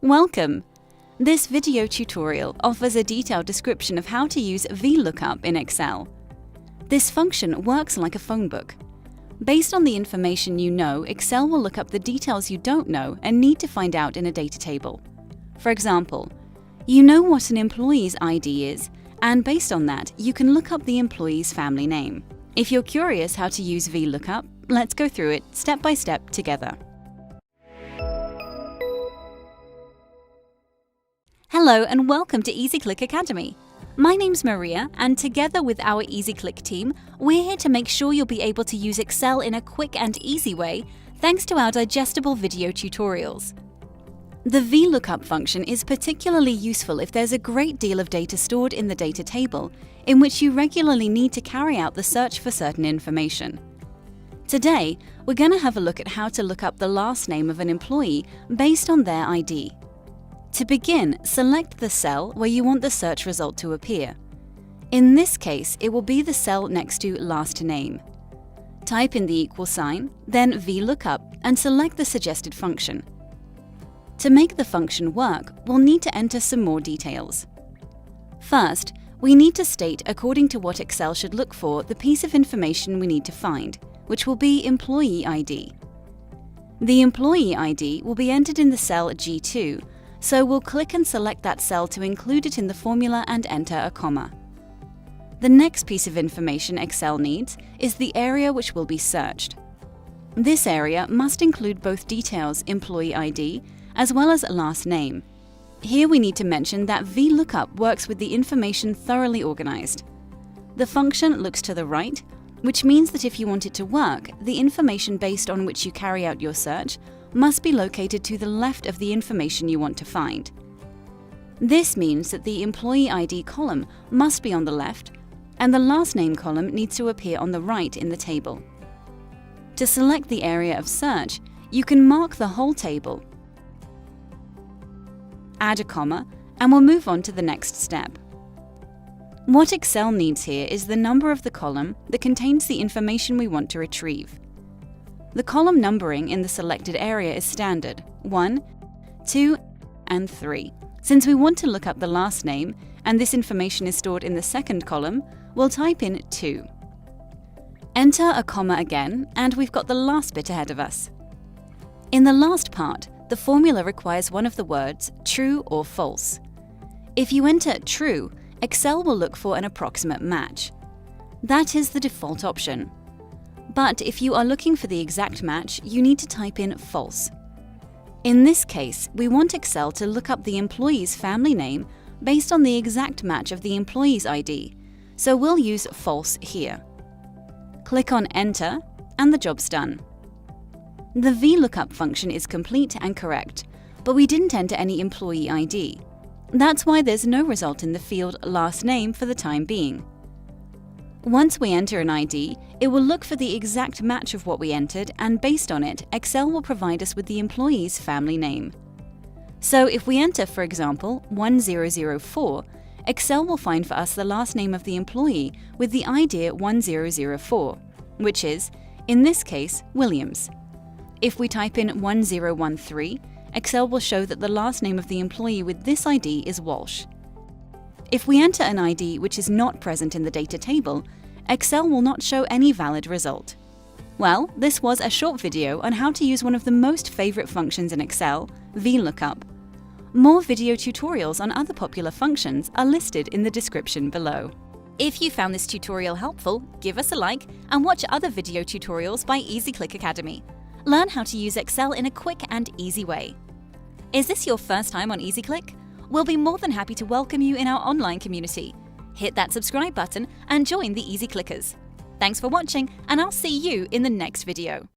Welcome! This video tutorial offers a detailed description of how to use VLOOKUP in Excel. This function works like a phone book. Based on the information you know, Excel will look up the details you don't know and need to find out in a data table. For example, you know what an employee's ID is, and based on that, you can look up the employee's family name. If you're curious how to use VLOOKUP, let's go through it step by step together. Hello and welcome to EasyClick Academy. My name's Maria, and together with our EasyClick team, we're here to make sure you'll be able to use Excel in a quick and easy way thanks to our digestible video tutorials. The VLOOKUP function is particularly useful if there's a great deal of data stored in the data table, in which you regularly need to carry out the search for certain information. Today, we're going to have a look at how to look up the last name of an employee based on their ID. To begin, select the cell where you want the search result to appear. In this case, it will be the cell next to last name. Type in the equal sign, then VLOOKUP, and select the suggested function. To make the function work, we'll need to enter some more details. First, we need to state according to what Excel should look for the piece of information we need to find, which will be employee ID. The employee ID will be entered in the cell G2, so we'll click and select that cell to include it in the formula and enter a comma. The next piece of information Excel needs is the area which will be searched. This area must include both details employee ID as well as last name. Here we need to mention that VLOOKUP works with the information thoroughly organized. The function looks to the right, which means that if you want it to work, the information based on which you carry out your search must be located to the left of the information you want to find. This means that the employee ID column must be on the left, and the last name column needs to appear on the right in the table. To select the area of search, you can mark the whole table, add a comma, and we'll move on to the next step. What Excel needs here is the number of the column that contains the information we want to retrieve. The column numbering in the selected area is standard 1, 2, and 3. Since we want to look up the last name, and this information is stored in the second column, we'll type in 2. Enter a comma again, and we've got the last bit ahead of us. In the last part, the formula requires one of the words true or false. If you enter true, Excel will look for an approximate match. That is the default option. But if you are looking for the exact match, you need to type in false. In this case, we want Excel to look up the employee's family name based on the exact match of the employee's ID, so we'll use false here. Click on Enter, and the job's done. The VLOOKUP function is complete and correct, but we didn't enter any employee ID. That's why there's no result in the field last name for the time being. Once we enter an ID, it will look for the exact match of what we entered, and based on it, Excel will provide us with the employee's family name. So if we enter, for example, 1004, Excel will find for us the last name of the employee with the ID 1004, which is, in this case, Williams. If we type in 1013, Excel will show that the last name of the employee with this ID is Walsh. If we enter an ID which is not present in the data table, Excel will not show any valid result. Well, this was a short video on how to use one of the most favorite functions in Excel, VLOOKUP. More video tutorials on other popular functions are listed in the description below. If you found this tutorial helpful, give us a like and watch other video tutorials by EasyClick Academy. Learn how to use Excel in a quick and easy way. Is this your first time on EasyClick? We'll be more than happy to welcome you in our online community. Hit that subscribe button and join the Easy Clickers. Thanks for watching, and I'll see you in the next video.